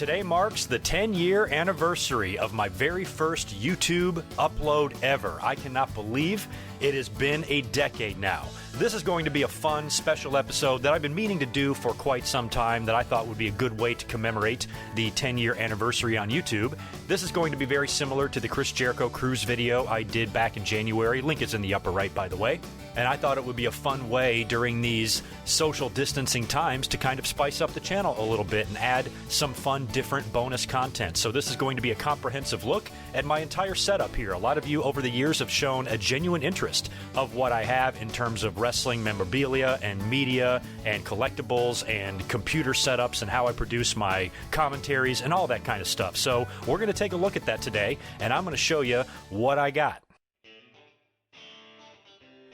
Today marks the 10-year anniversary of my very first YouTube upload ever. I cannot believe it has been a decade now. This is going to be a fun, special episode that I've been meaning to do for quite some time that I thought would be a good way to commemorate the 10-year anniversary on YouTube. This is going to be very similar to the Chris Jericho cruise video I did back in January. Link is in the upper right, by the way. And I thought it would be a fun way during these social distancing times to kind of spice up the channel a little bit and add some fun, different bonus content. So this is going to be a comprehensive look at my entire setup here. A lot of you over the years have shown a genuine interest of what I have in terms of wrestling memorabilia and media and collectibles and computer setups and how I produce my commentaries and all that kind of stuff. So we're going to take a look at that today, and I'm going to show you what I got.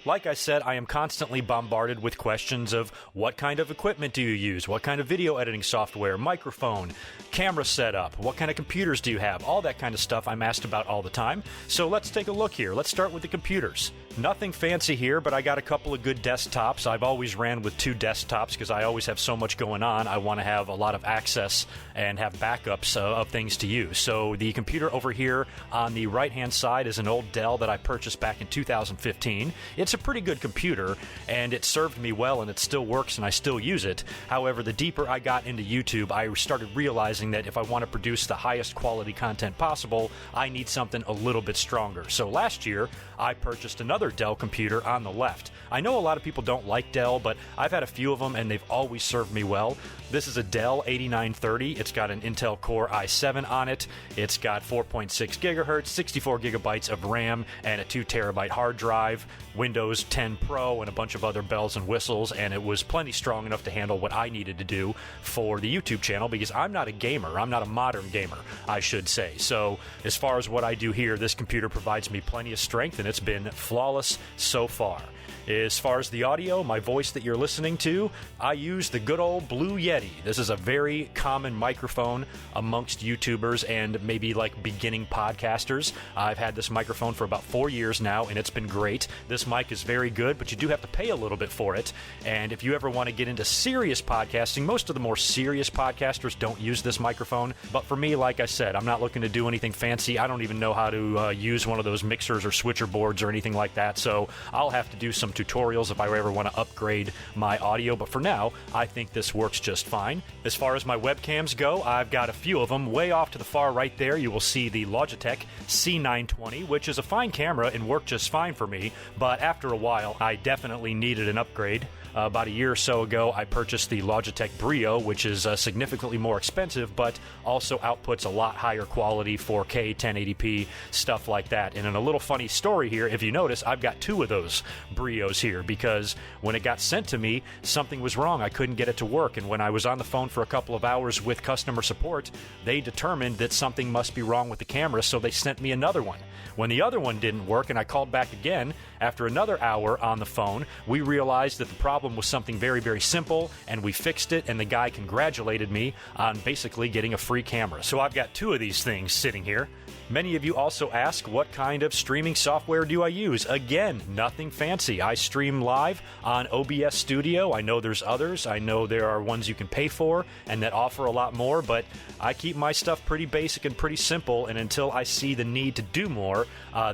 Like I said, I am constantly bombarded with questions of what kind of equipment do you use? What kind of video editing software, microphone, camera setup? What kind of computers do you have? All that kind of stuff I'm asked about all the time. So let's take a look here. Let's start with the computers. Nothing fancy here, but I got a couple of good desktops. I've always ran with two desktops because I always have so much going on. I want to have a lot of access and have backups of things to use. So the computer over here on the right-hand side is an old Dell that I purchased back in 2015. It's a pretty good computer, and it served me well, and it still works, and I still use it. However, the deeper I got into YouTube, I started realizing that if I want to produce the highest quality content possible, I need something a little bit stronger. So last year, I purchased another Dell computer on the left. I know a lot of people don't like Dell, but I've had a few of them, and they've always served me well. This is a Dell 8930. It's got an Intel Core i7 on it. It's got 4.6 gigahertz, 64 gigabytes of RAM, and a 2 terabyte hard drive, Windows 10 Pro, and a bunch of other bells and whistles, and it was plenty strong enough to handle what I needed to do for the YouTube channel because I'm not a gamer. I'm not a modern gamer, I should say. So as far as what I do here, this computer provides me plenty of strength, and it's been flawless so far. As far as the audio, my voice that you're listening to, I use the good old Blue Yeti. This is a very common microphone amongst YouTubers and maybe like beginning podcasters. I've had this microphone for about 4 years now, and it's been great. This mic is very good, but you do have to pay a little bit for it. And if you ever want to get into serious podcasting, most of the more serious podcasters don't use this microphone. But for me, like I said, I'm not looking to do anything fancy. I don't even know how to use one of those mixers or switcher boards or anything like that. So I'll have to do some tutorials if I ever want to upgrade my audio, but for now, I think this works just fine. As far as my webcams go, I've got a few of them. Way off to the far right there, you will see the Logitech C920, which is a fine camera and worked just fine for me, but after a while, I definitely needed an upgrade. About a year or so ago, I purchased the Logitech Brio, which is significantly more expensive, but also outputs a lot higher quality, 4K, 1080p, stuff like that. And in a little funny story here, if you notice, I've got two of those Brios here because when it got sent to me, something was wrong. I couldn't get it to work. And when I was on the phone for a couple of hours with customer support, they determined that something must be wrong with the camera, so they sent me another one. When the other one didn't work and I called back again, after another hour on the phone, we realized that the problem was something very, very simple, and we fixed it, and the guy congratulated me on basically getting a free camera. So I've got two of these things sitting here. Many of you also ask, what kind of streaming software do I use? Again, nothing fancy. I stream live on OBS Studio. I know there's others. I know there are ones you can pay for and that offer a lot more, but I keep my stuff pretty basic and pretty simple, and until I see the need to do more,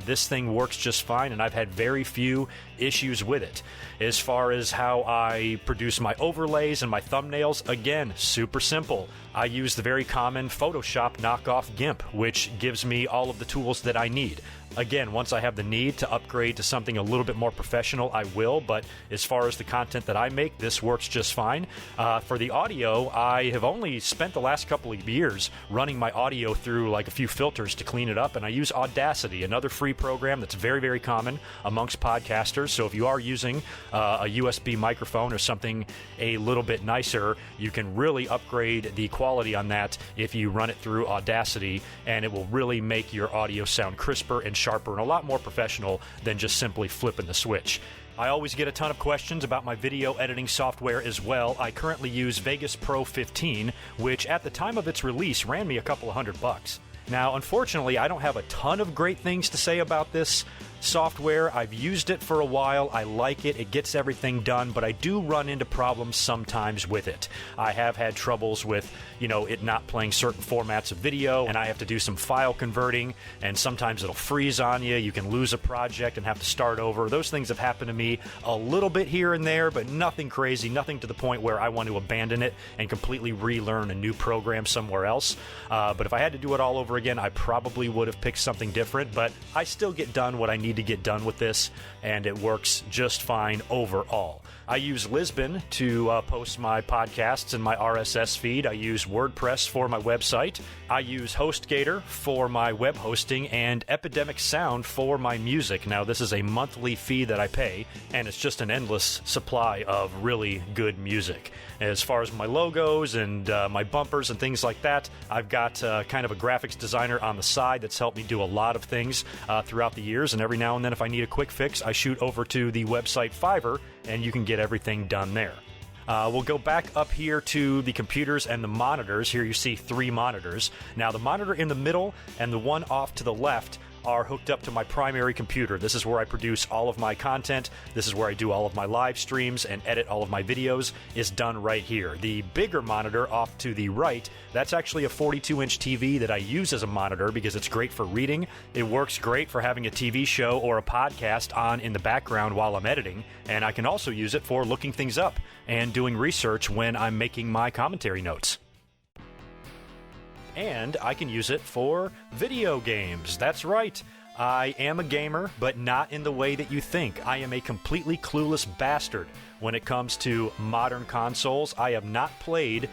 this thing works just fine, and I've had very few issues with it. As far as how I produce my overlays and my thumbnails, again, super simple. I use the very common Photoshop knockoff GIMP, which gives me all of the tools that I need. Again, once I have the need to upgrade to something a little bit more professional, I will, but as far as the content that I make, this works just fine. For the audio, I have only spent the last couple of years running my audio through like a few filters to clean it up, and I use Audacity, another free program that's very, very common amongst podcasters. So if you are using a USB microphone or something a little bit nicer, you can really upgrade the quality on that if you run it through Audacity, and it will really make your audio sound crisper and sharper and a lot more professional than just simply flipping the switch. I always get a ton of questions about my video editing software as well. I currently use Vegas Pro 15, which at the time of its release ran me a couple of $100. Now, unfortunately, I don't have a ton of great things to say about this software. I've used it for a while. I like it. It gets everything done, but I do run into problems sometimes with it. I have had troubles with, it not playing certain formats of video, and I have to do some file converting, and sometimes it'll freeze on you. You can lose a project and have to start over. Those things have happened to me a little bit here and there, but nothing crazy, nothing to the point where I want to abandon it and completely relearn a new program somewhere else. But if I had to do it all over again, I probably would have picked something different, but I still get done what I need to get done with this, and it works just fine overall. I use Lisbon to post my podcasts and my RSS feed. I use WordPress for my website. I use HostGator for my web hosting and Epidemic Sound for my music. Now, this is a monthly fee that I pay, and it's just an endless supply of really good music. As far as my logos and my bumpers and things like that, I've got kind of a graphics designer on the side that's helped me do a lot of things throughout the years, and every now and then if I need a quick fix, I shoot over to the website Fiverr, and you can get everything done there. We'll go back up here to the computers and the monitors. Here you see 3 monitors. Now, the monitor in the middle and the one off to the left are hooked up to my primary computer. This is where I produce all of my content. This is where I do all of my live streams and edit all of my videos, is done right here. The bigger monitor off to the right, that's actually a 42-inch TV that I use as a monitor because it's great for reading. It works great for having a TV show or a podcast on in the background while I'm editing, and I can also use it for looking things up and doing research when I'm making my commentary notes. And I can use it for video games. That's right. I am a gamer, but not in the way that you think. I am a completely clueless bastard when it comes to modern consoles. I have not played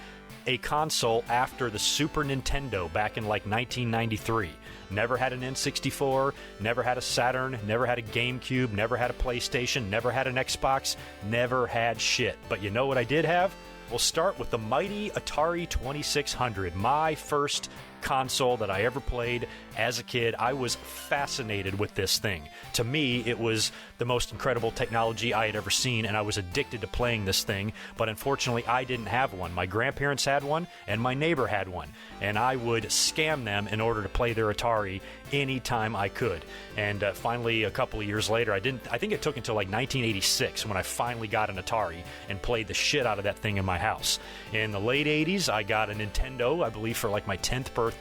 a console after the Super Nintendo back in like 1993. Never had an N64, never had a Saturn, never had a GameCube, never had a PlayStation, never had an Xbox, never had shit. But you know what I did have? We'll start with the mighty Atari 2600, my first console that I ever played as a kid. I was fascinated with this thing. To me, it was the most incredible technology I had ever seen, and I was addicted to playing this thing, but unfortunately, I didn't have one. My grandparents had one, and my neighbor had one, and I would scam them in order to play their Atari anytime I could. And finally, a couple of years later, I think it took until like 1986 when I finally got an Atari and played the shit out of that thing in my house. In the late 80s, I got a Nintendo, I believe for like my 10th birthday.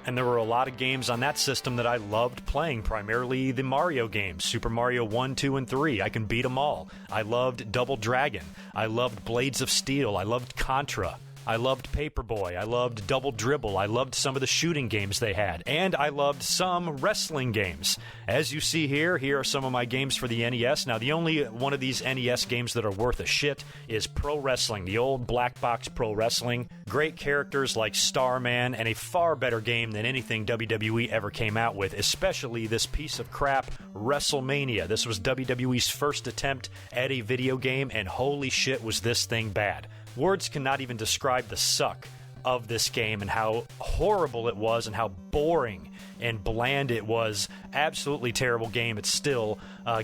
And there were a lot of games on that system that I loved playing, primarily the Mario games, Super Mario 1, 2, and 3. I can beat them all. I loved Double Dragon. I loved Blades of Steel. I loved Contra. I loved Paperboy. I loved Double Dribble. I loved some of the shooting games they had. And I loved some wrestling games. As you see here, here are some of my games for the NES. Now, the only one of these NES games that are worth a shit is Pro Wrestling, the old black box Pro Wrestling. Great characters like Starman, and a far better game than anything WWE ever came out with, especially this piece of crap, WrestleMania. This was WWE's first attempt at a video game, and holy shit was this thing bad. Words cannot even describe the suck of this game and how horrible it was and how boring and bland it was. Absolutely terrible game. It still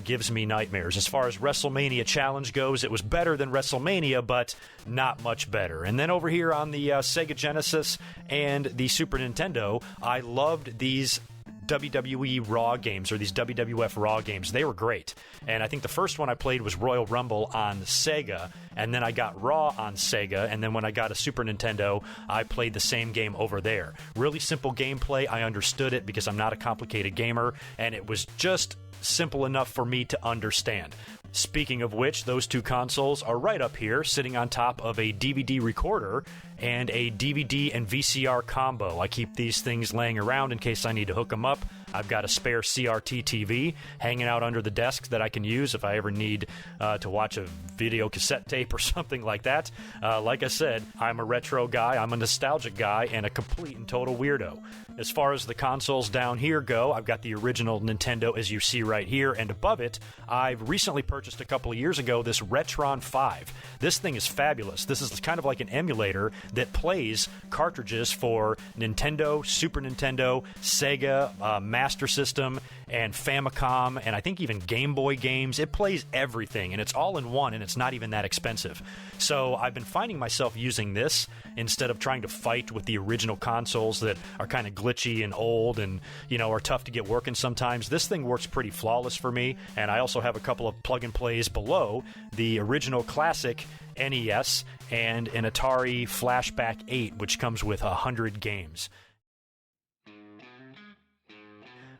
gives me nightmares. As far as WrestleMania Challenge goes, it was better than WrestleMania, but not much better. And then over here on the Sega Genesis and the Super Nintendo, I loved these WWE Raw games, or these WWF Raw games. They were great. And I think the first one I played was Royal Rumble on Sega, and then I got Raw on Sega, and then when I got a Super Nintendo, I played the same game over there. Really simple gameplay. I understood it because I'm not a complicated gamer, and it was just simple enough for me to understand. Speaking of which, those two consoles are right up here, sitting on top of a DVD recorder and a DVD and VCR combo. I keep these things laying around in case I need to hook them up. I've got a spare CRT TV hanging out under the desk that I can use if I ever need to watch a video cassette tape or something like that. Like I said, I'm a retro guy, I'm a nostalgic guy, and a complete and total weirdo. As far as the consoles down here go, I've got the original Nintendo, as you see right here, and above it, I've recently purchased a couple of years ago this Retron 5. This thing is fabulous. This is kind of like an emulator that plays cartridges for Nintendo, Super Nintendo, Sega, Master System and Famicom, and I think even Game Boy games. It plays everything, and it's all in one, and it's not even that expensive. So I've been finding myself using this instead of trying to fight with the original consoles that are kind of glitchy and old and, are tough to get working sometimes. This thing works pretty flawless for me, and I also have a couple of plug-and-plays below the original classic NES and an Atari Flashback 8, which comes with 100 games.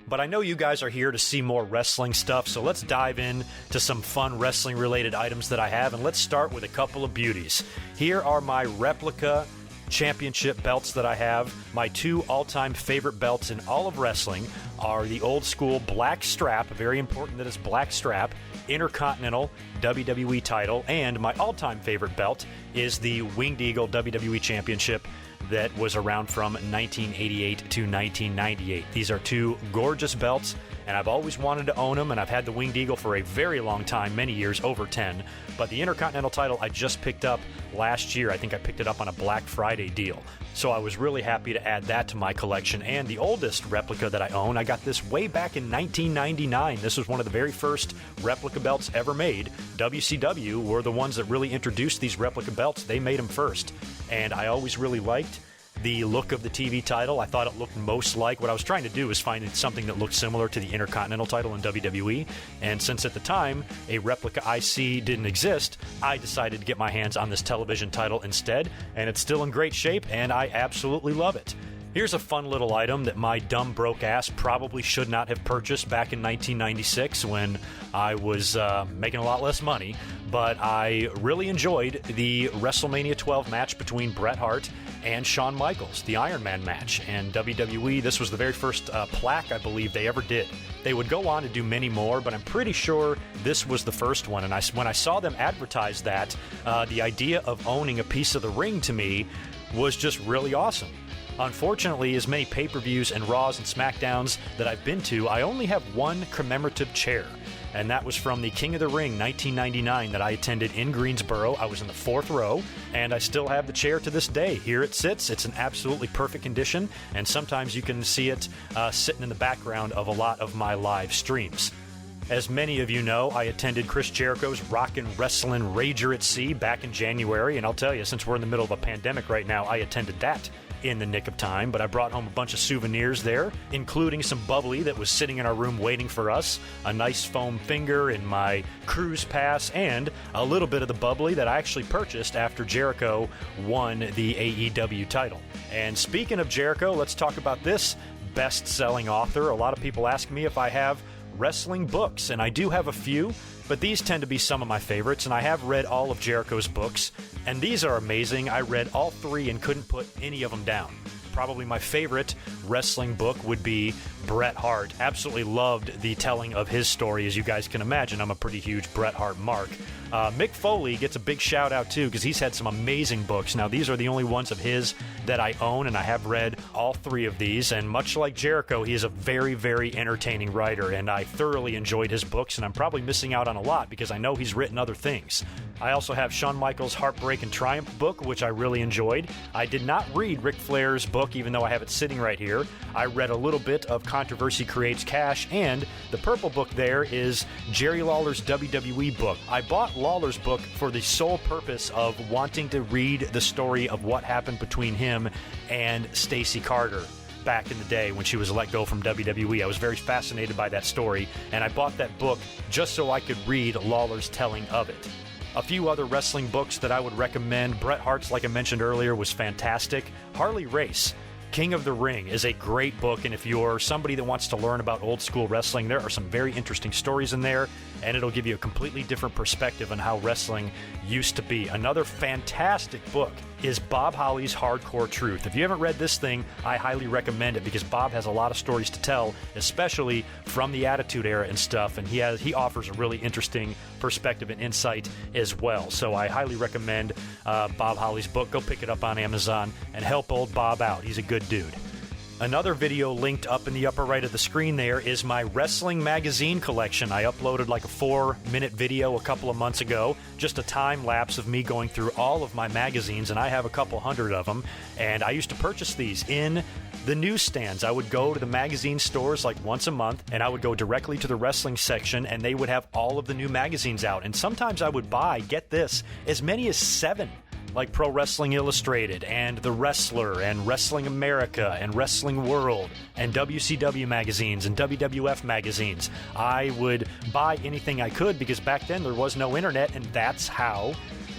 But I know you guys are here to see more wrestling stuff, so let's dive in to some fun wrestling-related items that I have, and let's start with a couple of beauties. Here are my replica championship belts that I have. My two all-time favorite belts in all of wrestling are the old-school black strap, very important that it's black strap, Intercontinental WWE title, and my all-time favorite belt is the Winged Eagle WWE Championship that was around from 1988 to 1998. These are two gorgeous belts, and I've always wanted to own them, and I've had the Winged Eagle for a very long time, many years, over 10. But the Intercontinental title I just picked up last year. I think I picked it up on a Black Friday deal. So I was really happy to add that to my collection. And the oldest replica that I own, I got this way back in 1999. This was one of the very first replica belts ever made. WCW were the ones that really introduced these replica belts. They made them first. And I always really liked the look of the TV title. I thought it looked most like, what I was trying to do is find something that looked similar to the Intercontinental title in WWE, and since at the time a replica IC didn't exist, I decided to get my hands on this television title instead, and it's still in great shape, and I absolutely love it. Here's a fun little item that my dumb broke ass probably should not have purchased back in 1996 when I was making a lot less money, but I really enjoyed the WrestleMania 12 match between Bret Hart and Shawn Michaels, the Iron Man match. And WWE, this was the very first plaque I believe they ever did. They would go on to do many more, but I'm pretty sure this was the first one. And when I saw them advertise that, the idea of owning a piece of the ring to me was just really awesome. Unfortunately, as many pay-per-views and Raws and SmackDowns that I've been to, I only have one commemorative chair, and that was from the King of the Ring 1999 that I attended in Greensboro. I was in the 4th row, and I still have the chair to this day. Here it sits. It's in absolutely perfect condition, and sometimes you can see it sitting in the background of a lot of my live streams. As many of you know, I attended Chris Jericho's Rockin' Wrestlin' Rager at Sea back in January, and I'll tell you, since we're in the middle of a pandemic right now, I attended that in the nick of time, but I brought home a bunch of souvenirs there, including some bubbly that was sitting in our room waiting for us, a nice foam finger in my cruise pass, and a little bit of the bubbly that I actually purchased after Jericho won the AEW title. And speaking of Jericho, let's talk about this best-selling author. A lot of people ask me if I have wrestling books, and I do have a few, but these tend to be some of my favorites, and I have read all of Jericho's books, and these are amazing. I read all 3 and couldn't put any of them down. Probably my favorite wrestling book would be Bret Hart. Absolutely loved the telling of his story. As you guys can imagine, I'm a pretty huge Bret Hart mark. Mick Foley gets a big shout out too because he's had some amazing books. Now these are the only ones of his that I own, and I have read all 3 of these, and much like Jericho, he is a very, very entertaining writer, and I thoroughly enjoyed his books, and I'm probably missing out on a lot because I know he's written other things. I also have Shawn Michaels' Heartbreak and Triumph book, which I really enjoyed. I did not read Ric Flair's book, even though I have it sitting right here. I read a little bit of Controversy Creates Cash, and the purple book there is Jerry Lawler's WWE book. I bought Lawler's book for the sole purpose of wanting to read the story of what happened between him and Stacey Carter back in the day when she was let go from WWE. I was very fascinated by that story, and I bought that book just so I could read Lawler's telling of it. A few other wrestling books that I would recommend. Bret Hart's, like I mentioned earlier, was fantastic. Harley Race, King of the Ring, is a great book, and if you're somebody that wants to learn about old school wrestling, there are some very interesting stories in there, and it'll give you a completely different perspective on how wrestling used to be. Another fantastic book is Bob Holly's Hardcore Truth. If you haven't read this thing, I highly recommend it because Bob has a lot of stories to tell, especially from the Attitude Era and stuff, and he offers a really interesting perspective and insight as well. So I highly recommend Bob Holly's book. Go pick it up on Amazon and help old Bob out. He's a good dude. Another video linked up in the upper right of the screen there is my wrestling magazine collection. I uploaded like a 4-minute video a couple of months ago, just a time lapse of me going through all of my magazines, and I have a couple hundred of them, and I used to purchase these in the newsstands. I would go to the magazine stores like once a month, and I would go directly to the wrestling section, and they would have all of the new magazines out. And sometimes I would buy, get this, as many as 7. Like Pro Wrestling Illustrated, and The Wrestler, and Wrestling America, and Wrestling World, and WCW magazines, and WWF magazines. I would buy anything I could because back then there was no internet, and that's how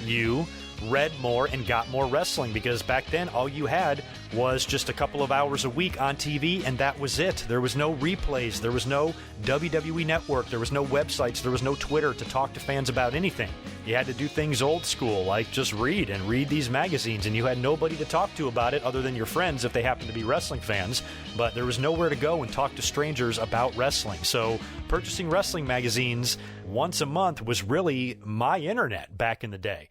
you read more and got more wrestling, because back then all you had was just a couple of hours a week on TV, and that was it. There was no replays, there was no WWE Network, there was no websites, there was no Twitter to talk to fans about anything. You had to do things old school, like just read these magazines, and you had nobody to talk to about it other than your friends if they happened to be wrestling fans, but there was nowhere to go and talk to strangers about wrestling. So purchasing wrestling magazines once a month was really my internet back in the day.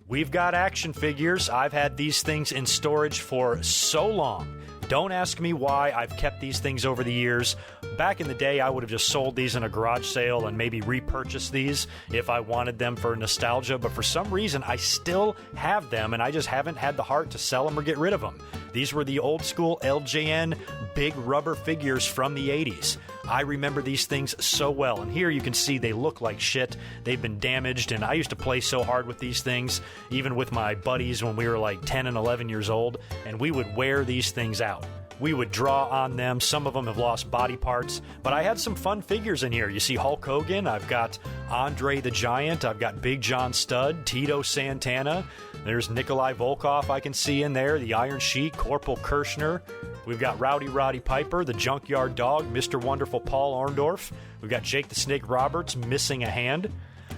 We've got action figures. I've had these things in storage for so long. Don't ask me why I've kept these things over the years. Back in the day, I would have just sold these in a garage sale and maybe repurchased these if I wanted them for nostalgia, but for some reason, I still have them, and I just haven't had the heart to sell them or get rid of them. These were the old school LJN big rubber figures from the 80s. I remember these things so well, and here you can see they look like shit. They've been damaged, and I used to play so hard with these things, even with my buddies when we were like 10 and 11 years old, and we would wear these things out. We would draw on them. Some of them have lost body parts, but I had some fun figures in here. You see Hulk Hogan, I've got Andre the Giant, I've got Big John Studd, Tito Santana, there's Nikolai Volkov I can see in there, the Iron Sheik, Corporal Kirshner. We've got Rowdy Roddy Piper, the Junkyard Dog, Mr. Wonderful Paul Orndorff. We've got Jake the Snake Roberts missing a hand.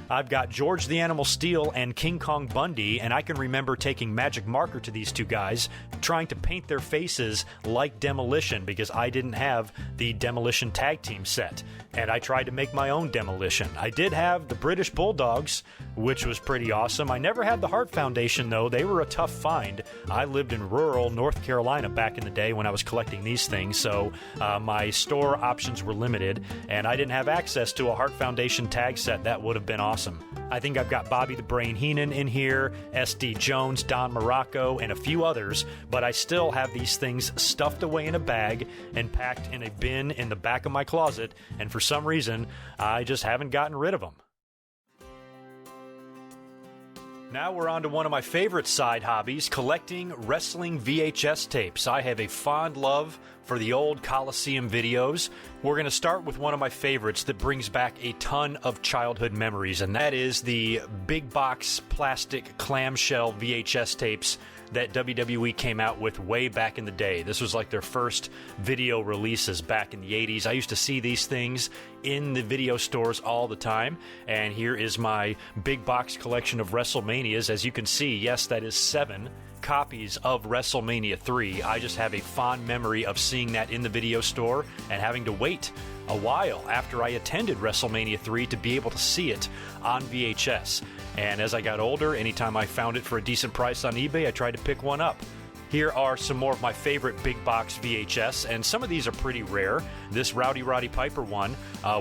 I've got George the Animal Steel and King Kong Bundy, and I can remember taking magic marker to these two guys, trying to paint their faces like Demolition because I didn't have the Demolition tag team set, and I tried to make my own Demolition. I did have the British Bulldogs, which was pretty awesome. I never had the Hart Foundation, though. They were a tough find. I lived in rural North Carolina back in the day when I was collecting these things, so my store options were limited, and I didn't have access to a Hart Foundation tag set. That would have been awesome. I think I've got Bobby the Brain Heenan in here, S.D. Jones, Don Morocco, and a few others, but I still have these things stuffed away in a bag and packed in a bin in the back of my closet, and for some reason, I just haven't gotten rid of them. Now we're on to one of my favorite side hobbies, collecting wrestling VHS tapes. I have a fond love for the old Coliseum videos. We're going to start with one of my favorites that brings back a ton of childhood memories, and that is the big box plastic clamshell VHS tapes that WWE came out with way back in the day. This was like their first video releases back in the 80s. I used to see these things in the video stores all the time, and here is my big box collection of WrestleManias. As you can see, yes, that is 7 copies of WrestleMania 3. I just have a fond memory of seeing that in the video store and having to wait a while after I attended WrestleMania 3 to be able to see it on VHS. And as I got older, anytime I found it for a decent price on eBay, I tried to pick one up. Here are some more of my favorite big box VHS, and some of these are pretty rare. This Rowdy Roddy Piper one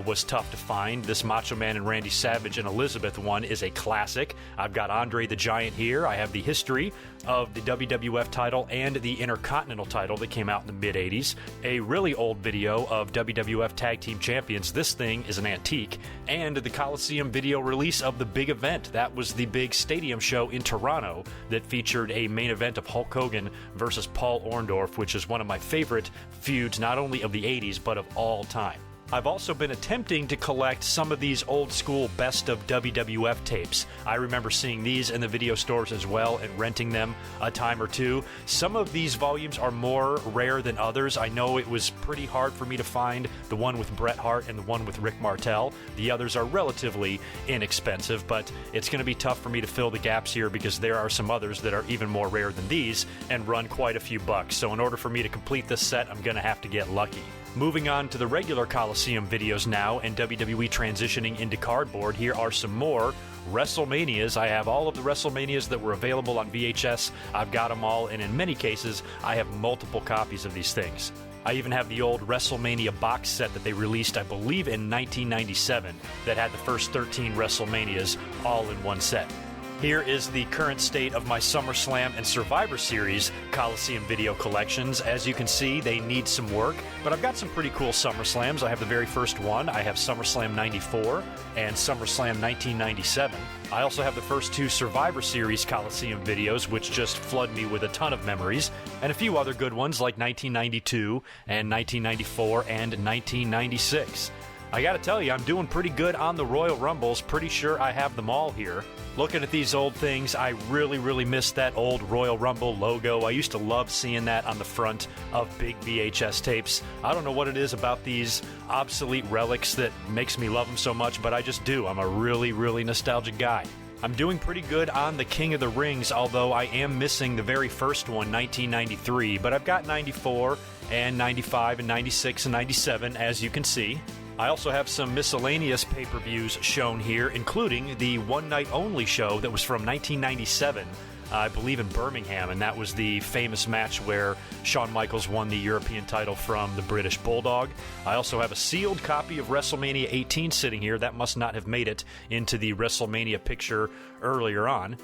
was tough to find. This Macho Man and Randy Savage and Elizabeth one is a classic. I've got Andre the Giant here. I have the history of the WWF title and the Intercontinental title that came out in the mid-80s. A really old video of WWF Tag Team Champions. This thing is an antique. And the Coliseum video release of the big event. That was the big stadium show in Toronto that featured a main event of Hulk Hogan versus Paul Orndorff, which is one of my favorite feuds, not only of the 80s, but of all time. I've also been attempting to collect some of these old school best of WWF tapes. I remember seeing these in the video stores as well and renting them a time or two. Some of these volumes are more rare than others. I know it was pretty hard for me to find the one with Bret Hart and the one with Rick Martel. The others are relatively inexpensive, but it's going to be tough for me to fill the gaps here because there are some others that are even more rare than these and run quite a few bucks. So in order for me to complete this set, I'm going to have to get lucky. Moving on to the regular Coliseum videos now and WWE transitioning into cardboard, here are some more WrestleManias. I have all of the WrestleManias that were available on VHS. I've got them all, and in many cases, I have multiple copies of these things. I even have the old WrestleMania box set that they released, I believe, in 1997 that had the first 13 WrestleManias all in one set. Here is the current state of my Summerslam and Survivor Series Coliseum video collections. As you can see, they need some work, but I've got some pretty cool SummerSlams. I have the very first one. I have SummerSlam 94 and SummerSlam 1997. I also have the first two Survivor Series Coliseum videos, which just flood me with a ton of memories, and a few other good ones like 1992 and 1994 and 1996. I gotta tell you, I'm doing pretty good on the Royal Rumbles. Pretty sure I have them all here. Looking at these old things, I really miss that old Royal Rumble logo. I used to love seeing that on the front of big VHS tapes. I don't know what it is about these obsolete relics that makes me love them so much, but I just do. I'm a really nostalgic guy. I'm doing pretty good on the King of the Rings, although I am missing the very first one, 1993, but I've got 94 and 95 and 96 and 97, as you can see. I also have some miscellaneous pay-per-views shown here, including the One Night Only show that was from 1997, I believe in Birmingham, and that was the famous match where Shawn Michaels won the European title from the British Bulldog. I also have a sealed copy of WrestleMania 18 sitting here. That must not have made it into the WrestleMania picture earlier on.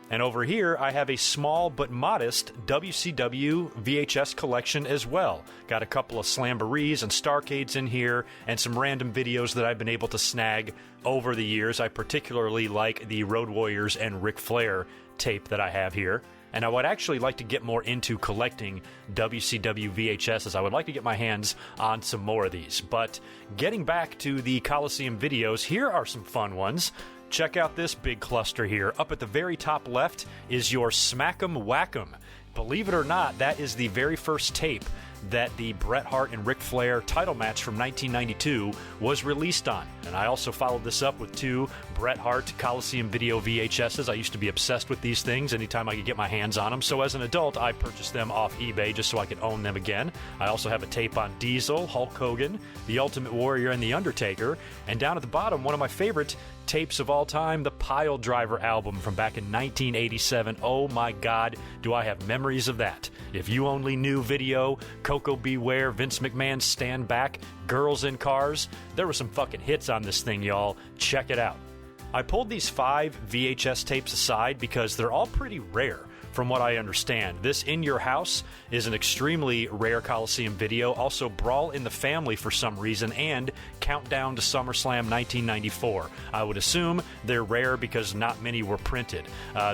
And over here, I have a small but modest WCW VHS collection as well. Got a couple of Slamborees and Starcades in here, and some random videos that I've been able to snag over the years. I particularly like the Road Warriors and Ric Flair tape that I have here. And I would actually like to get more into collecting WCW VHSs. I would like to get my hands on some more of these. But getting back to the Coliseum videos, here are some fun ones. Check out this big cluster here. Up at the very top left is your Smack'em Whack'em. Believe it or not, that is the very first tape that the Bret Hart and Ric Flair title match from 1992 was released on. And I also followed this up with two Bret Hart Coliseum video VHSs. I used to be obsessed with these things anytime I could get my hands on them. So as an adult, I purchased them off eBay just so I could own them again. I also have a tape on Diesel, Hulk Hogan, The Ultimate Warrior, and The Undertaker. And down at the bottom, one of my favorite tapes of all time, the Pile Driver album from back in 1987. Oh my God, do I have memories of that. If You Only Knew video, Coco Beware, Vince McMahon's Stand Back, Girls in Cars. There were some fucking hits on this thing, y'all. Check it out. I pulled these 5 VHS tapes aside because they're all pretty rare. From what I understand, this In Your House is an extremely rare Coliseum video. Also, Brawl in the Family for some reason, and Countdown to SummerSlam 1994. I would assume they're rare because not many were printed.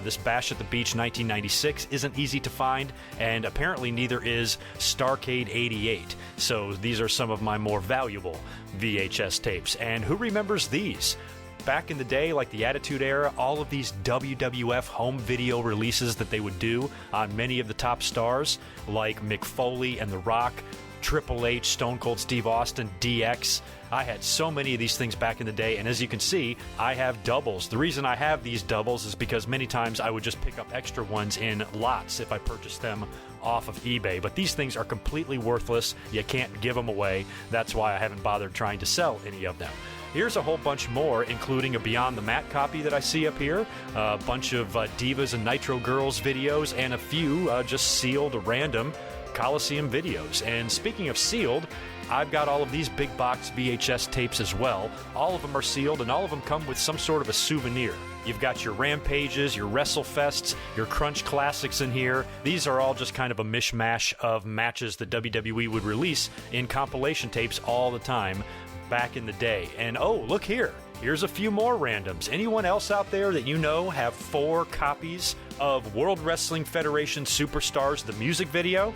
This Bash at the Beach 1996 isn't easy to find, and apparently neither is Starcade 88. So these are some of my more valuable VHS tapes. And who remembers these? Back in the day, like the Attitude Era, all of these WWF home video releases that they would do on many of the top stars, like Mick Foley and The Rock, Triple H, Stone Cold Steve Austin, DX. I had so many of these things back in the day, and as you can see, I have doubles. The reason I have these doubles is because many times I would just pick up extra ones in lots if I purchased them off of eBay. But these things are completely worthless. You can't give them away. That's why I haven't bothered trying to sell any of them. Here's a whole bunch more, including a Beyond the Mat copy that I see up here, a bunch of Divas and Nitro Girls videos, and a few just sealed random Coliseum videos. And speaking of sealed, I've got all of these big box VHS tapes as well. All of them are sealed, and all of them come with some sort of a souvenir. You've got your Rampages, your WrestleFests, your Crunch Classics in here. These are all just kind of a mishmash of matches that WWE would release in compilation tapes all the time back in the day. And oh, look here. Here's a few more randoms. Anyone else out there that you know have 4 copies of World Wrestling Federation Superstars, the music video?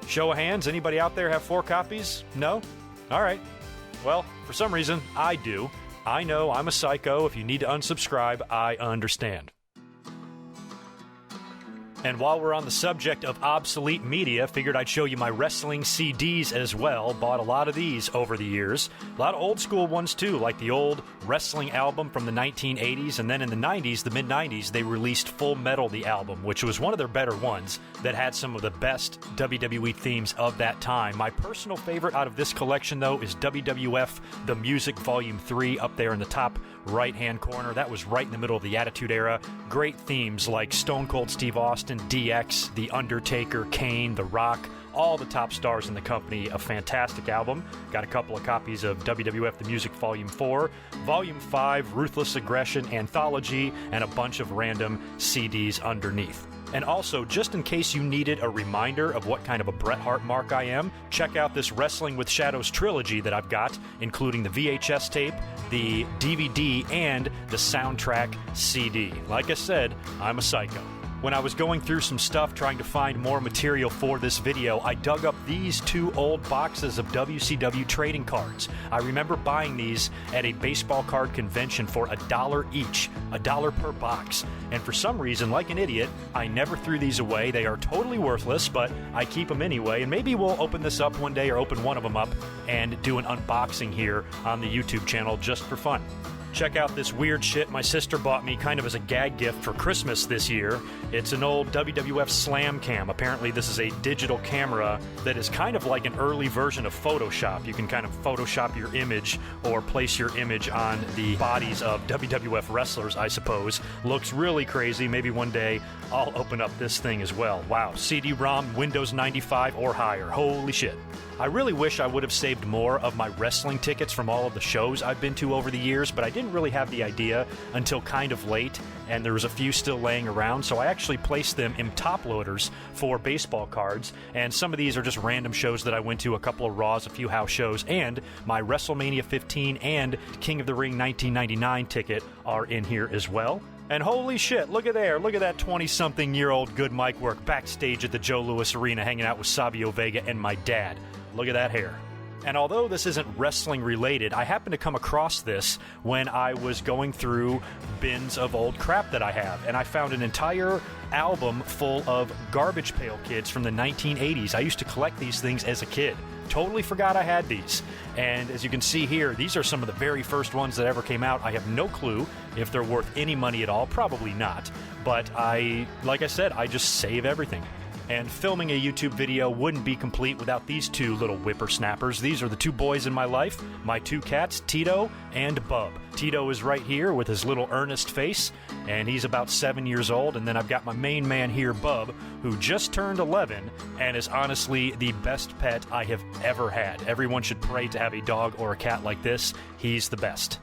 Show of hands, anybody out there have 4 copies? No? All right. Well, for some reason, I do. I know, I'm a psycho. If you need to unsubscribe, I understand. And while we're on the subject of obsolete media, figured I'd show you my wrestling CDs as well. Bought a lot of these over the years. A lot of old school ones too, like the old wrestling album from the 1980s, and then in the 90s, the mid-90s, they released Full Metal, the album, which was one of their better ones that had some of the best WWE themes of that time. My personal favorite out of this collection, though, is WWF The Music Volume 3 up there in the top right-hand corner. That was right in the middle of the Attitude Era. Great themes like Stone Cold Steve Austin, Austin, DX, The Undertaker, Kane, The Rock, all the top stars in the company. A fantastic album. Got a couple of copies of WWF The Music Volume 4, Volume 5, Ruthless Aggression Anthology, and a bunch of random CDs underneath. And also, just in case you needed a reminder of what kind of a Bret Hart mark I am, check out this Wrestling with Shadows trilogy that I've got, including the VHS tape, the DVD, and the soundtrack CD. Like I said, I'm a psycho. When I was going through some stuff trying to find more material for this video, I dug up these two old boxes of WCW trading cards. I remember buying these at a baseball card convention for $1 each, $1 per box. And for some reason, like an idiot, I never threw these away. They are totally worthless, but I keep them anyway. And maybe we'll open this up one day, or open one of them up and do an unboxing here on the YouTube channel just for fun. Check out this weird shit my sister bought me kind of as a gag gift for Christmas this year. It's an old WWF Slam Cam. Apparently this is a digital camera that is kind of like an early version of Photoshop. You can kind of Photoshop your image or place your image on the bodies of WWF wrestlers, I suppose. Looks really crazy. Maybe one day I'll open up this thing as well. Wow, CD-ROM, Windows 95 or higher. Holy shit. I really wish I would have saved more of my wrestling tickets from all of the shows I've been to over the years, but I didn't really have the idea until kind of late, and there was a few still laying around, so I actually placed them in top loaders for baseball cards, and some of these are just random shows that I went to, a couple of Raws, a few house shows, and my WrestleMania 15 and King of the Ring 1999 ticket are in here as well. And holy shit, look at there. Look at that 20-something-year-old GoodMicWork backstage at the Joe Louis Arena hanging out with Savio Vega and my dad. Look at that hair. And although this isn't wrestling related, I happened to come across this when I was going through bins of old crap that I have. And I found an entire album full of Garbage Pail Kids from the 1980s. I used to collect these things as a kid. Totally forgot I had these. And as you can see here, these are some of the very first ones that ever came out. I have no clue if they're worth any money at all. Probably not. But like I said, I just save everything. And filming a YouTube video wouldn't be complete without these two little whippersnappers. These are the two boys in my life, my two cats, Tito and Bub. Tito is right here with his little earnest face, and he's about 7 years old. And then I've got my main man here, Bub, who just turned 11 and is honestly the best pet I have ever had. Everyone should pray to have a dog or a cat like this. He's the best.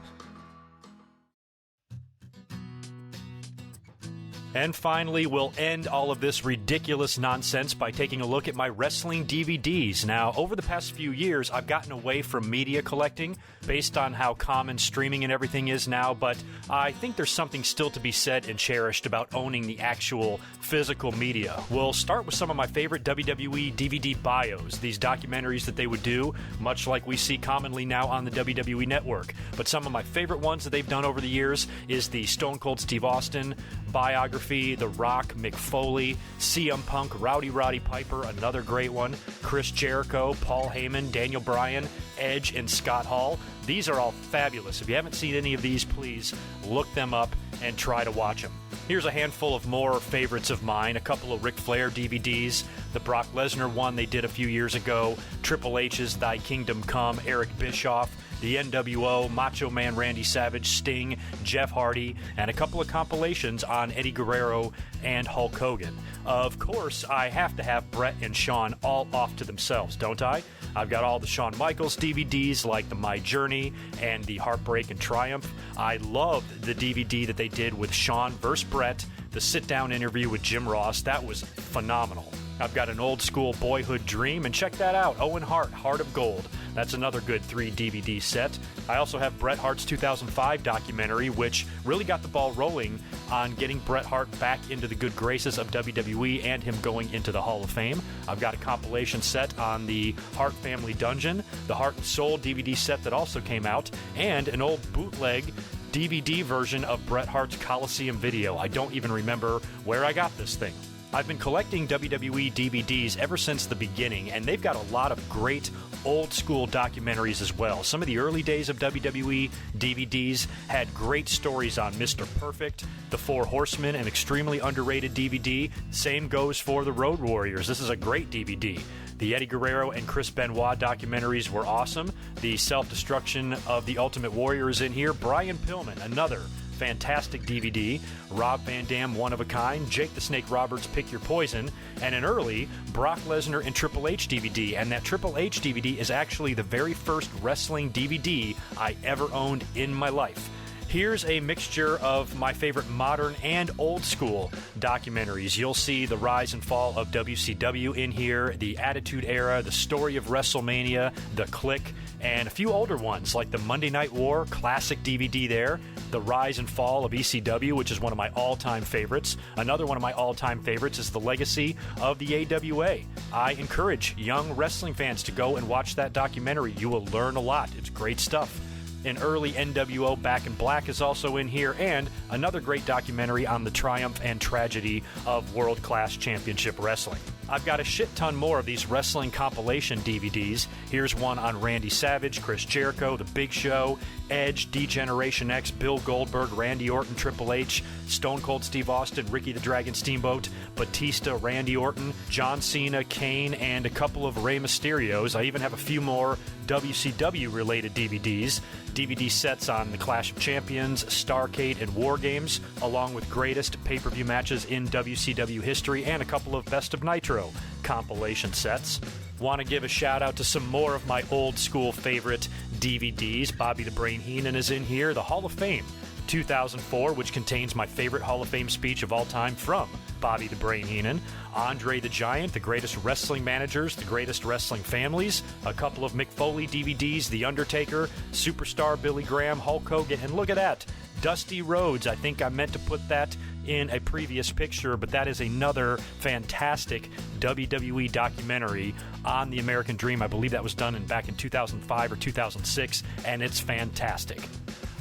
And finally, we'll end all of this ridiculous nonsense by taking a look at my wrestling DVDs. Now, over the past few years, I've gotten away from media collecting based on how common streaming and everything is now, but I think there's something still to be said and cherished about owning the actual physical media. We'll start with some of my favorite WWE DVD bios, these documentaries that they would do, much like we see commonly now on the WWE Network. But some of my favorite ones that they've done over the years is the Stone Cold Steve Austin biography, The Rock, Mick Foley, CM Punk, Rowdy Roddy Piper, another great one, Chris Jericho, Paul Heyman, Daniel Bryan, Edge, and Scott Hall. These are all fabulous. If you haven't seen any of these, please look them up and try to watch them. Here's a handful of more favorites of mine, a couple of Ric Flair DVDs, the Brock Lesnar one they did a few years ago, Triple H's Thy Kingdom Come, Eric Bischoff, the NWO, Macho Man Randy Savage, Sting, Jeff Hardy, and a couple of compilations on Eddie Guerrero and Hulk Hogan. Of course, I have to have Bret and Shawn all off to themselves, don't I? I've got all the Shawn Michaels DVDs like the My Journey and the Heartbreak and Triumph. I loved the DVD that they did with Shawn vs. Bret, the sit-down interview with Jim Ross. That was phenomenal. I've got an old school Boyhood Dream, and check that out, Owen Hart, Heart of Gold. That's another good 3 DVD set. I also have Bret Hart's 2005 documentary, which really got the ball rolling on getting Bret Hart back into the good graces of WWE and him going into the Hall of Fame. I've got a compilation set on the Hart Family Dungeon, the Heart and Soul DVD set that also came out, and an old bootleg DVD version of Bret Hart's Coliseum video. I don't even remember where I got this thing. I've been collecting WWE DVDs ever since the beginning, and they've got a lot of great old-school documentaries as well. Some of the early days of WWE DVDs had great stories on Mr. Perfect, The Four Horsemen, an extremely underrated DVD. Same goes for The Road Warriors. This is a great DVD. The Eddie Guerrero and Chris Benoit documentaries were awesome. The Self-Destruction of the Ultimate Warrior is in here. Brian Pillman, another fantastic DVD, Rob Van Dam, One of a Kind, Jake the Snake Roberts, Pick Your Poison, and an early Brock Lesnar and Triple H DVD. And that Triple H DVD is actually the very first wrestling DVD I ever owned in my life. Here's a mixture of my favorite modern and old school documentaries. You'll see the rise and fall of WCW in here, the Attitude Era, the story of WrestleMania, the Click, and a few older ones like the Monday Night War classic DVD there, the rise and fall of ECW, which is one of my all-time favorites. Another one of my all-time favorites is the legacy of the AWA. I encourage young wrestling fans to go and watch that documentary. You will learn a lot. It's great stuff. An early NWO Back in Black is also in here, and another great documentary on the triumph and tragedy of world-class championship wrestling. I've got a shit ton more of these wrestling compilation DVDs. Here's one on Randy Savage, Chris Jericho, The Big Show, Edge, D-Generation X, Bill Goldberg, Randy Orton, Triple H, Stone Cold Steve Austin, Ricky the Dragon Steamboat, Batista, Randy Orton, John Cena, Kane, and a couple of Rey Mysterios. I even have a few more WCW-related DVDs. DVD sets on the Clash of Champions, Starrcade, and War Games, along with greatest pay-per-view matches in WCW history, and a couple of Best of Nitro compilation sets. Want to give a shout out to some more of my old school favorite DVDs. Bobby the Brain Heenan is in here. The Hall of Fame 2004, which contains my favorite Hall of Fame speech of all time from Bobby the Brain Heenan. Andre the Giant, The Greatest Wrestling Managers, The Greatest Wrestling Families, a couple of Mick Foley DVDs, The Undertaker, Superstar Billy Graham, Hulk Hogan, and look at that, Dusty Rhodes. I think I meant to put that in a previous picture, but that is another fantastic WWE documentary on the American Dream. I believe that was done back in 2005 or 2006, and it's fantastic.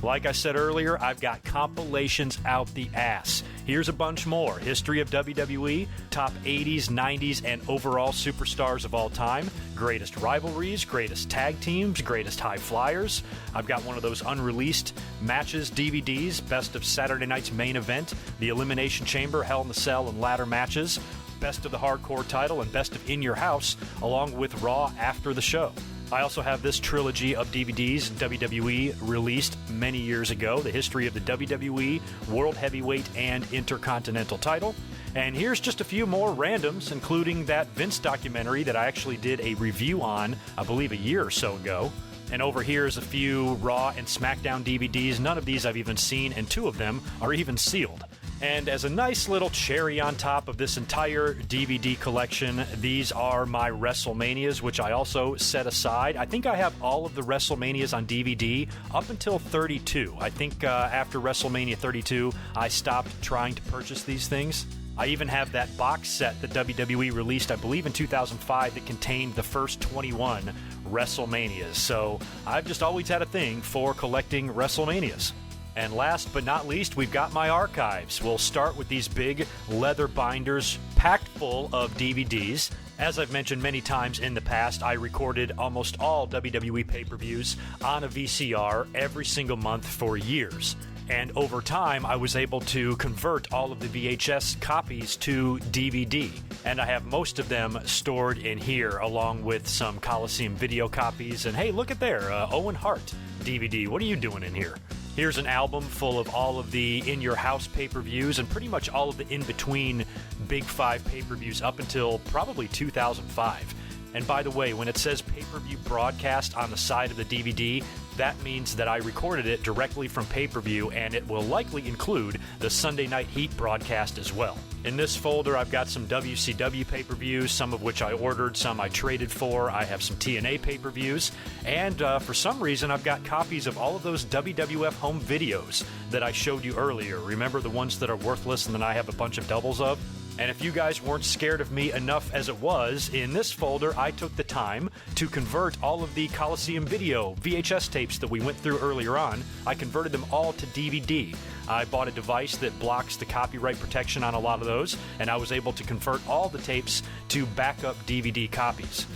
Like I said earlier, I've got compilations out the ass. Here's a bunch more. History of WWE, top 80s, 90s, and overall superstars of all time, greatest rivalries, greatest tag teams, greatest high flyers. I've got one of those unreleased matches DVDs, best of Saturday Night's Main Event, the Elimination Chamber, Hell in the Cell, and ladder matches, best of the Hardcore title, and best of In Your House, along with Raw after the show. I also have this trilogy of DVDs WWE released many years ago, the history of the WWE World Heavyweight and Intercontinental title. And here's just a few more randoms, including that Vince documentary that I actually did a review on, I believe, a year or so ago. And over here is a few Raw and SmackDown DVDs. None of these I've even seen, and two of them are even sealed. And as a nice little cherry on top of this entire DVD collection, these are my WrestleManias, which I also set aside. I think I have all of the WrestleManias on DVD up until 32. I think after WrestleMania 32, I stopped trying to purchase these things. I even have that box set that WWE released, I believe, in 2005 that contained the first 21 WrestleManias. So I've just always had a thing for collecting WrestleManias. And last but not least, we've got my archives. We'll start with these big leather binders packed full of DVDs. As I've mentioned many times in the past, I recorded almost all WWE pay-per-views on a VCR every single month for years. And over time, I was able to convert all of the VHS copies to DVD. And I have most of them stored in here, along with some Coliseum video copies. And hey, look at there, Owen Hart DVD. What are you doing in here? Here's an album full of all of the In Your House pay-per-views and pretty much all of the in-between Big Five pay-per-views up until probably 2005. And by the way, when it says pay-per-view broadcast on the side of the DVD, that means that I recorded it directly from pay-per-view, and it will likely include the Sunday Night Heat broadcast as well. In this folder, I've got some WCW pay-per-views, some of which I ordered, some I traded for. I have some TNA pay-per-views, and for some reason, I've got copies of all of those WWF home videos that I showed you earlier. Remember the ones that are worthless and then I have a bunch of doubles of? And if you guys weren't scared of me enough as it was, in this folder I took the time to convert all of the Coliseum video VHS tapes that we went through earlier on. I converted them all to DVD. I bought a device that blocks the copyright protection on a lot of those, and I was able to convert all the tapes to backup DVD copies.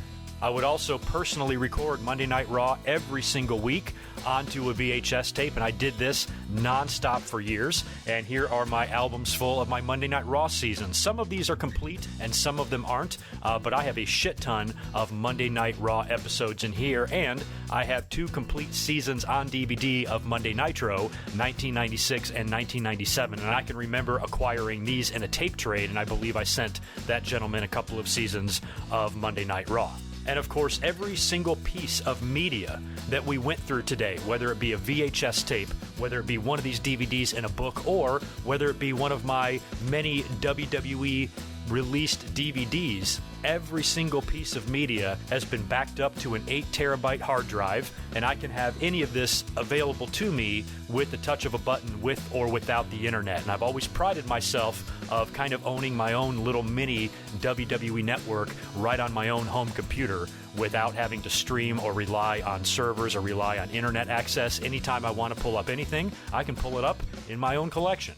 I would also personally record Monday Night Raw every single week onto a VHS tape, and I did this nonstop for years. And here are my albums full of my Monday Night Raw seasons. Some of these are complete and some of them aren't, but I have a shit ton of Monday Night Raw episodes in here, and I have 2 complete seasons on DVD of Monday Nitro, 1996 and 1997, and I can remember acquiring these in a tape trade, and I believe I sent that gentleman a couple of seasons of Monday Night Raw. And of course, every single piece of media that we went through today, whether it be a VHS tape, whether it be one of these DVDs in a book, or whether it be one of my many WWE released DVDs, every single piece of media has been backed up to an 8 terabyte hard drive, and I can have any of this available to me with the touch of a button, with or without the internet. And I've always prided myself of kind of owning my own little mini WWE network right on my own home computer without having to stream or rely on servers or rely on internet access. Anytime I want to pull up anything, I can pull it up in my own collection.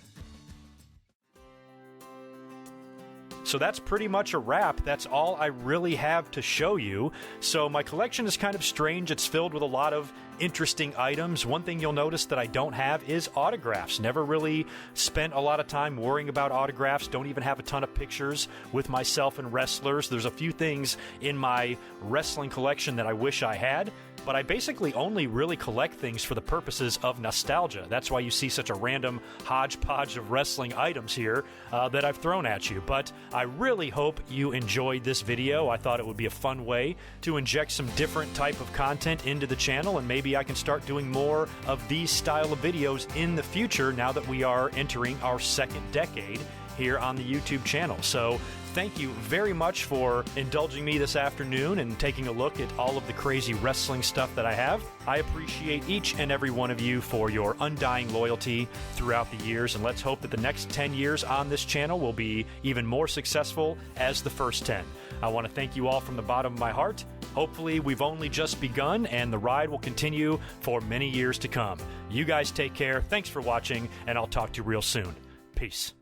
So that's pretty much a wrap. That's all I really have to show you. So my collection is kind of strange. It's filled with a lot of interesting items. One thing you'll notice that I don't have is autographs. Never really spent a lot of time worrying about autographs. Don't even have a ton of pictures with myself and wrestlers. There's a few things in my wrestling collection that I wish I had, but I basically only really collect things for the purposes of nostalgia. That's why you see such a random hodgepodge of wrestling items here that I've thrown at you. But I really hope you enjoyed this video. I thought it would be a fun way to inject some different type of content into the channel, and maybe I can start doing more of these style of videos in the future now that we are entering our 2nd decade here on the YouTube channel. So thank you very much for indulging me this afternoon and taking a look at all of the crazy wrestling stuff that I have. I appreciate each and every one of you for your undying loyalty throughout the years, and let's hope that the next 10 years on this channel will be even more successful as the first 10. I want to thank you all from the bottom of my heart. Hopefully we've only just begun and the ride will continue for many years to come. You guys take care, thanks for watching, and I'll talk to you real soon. Peace.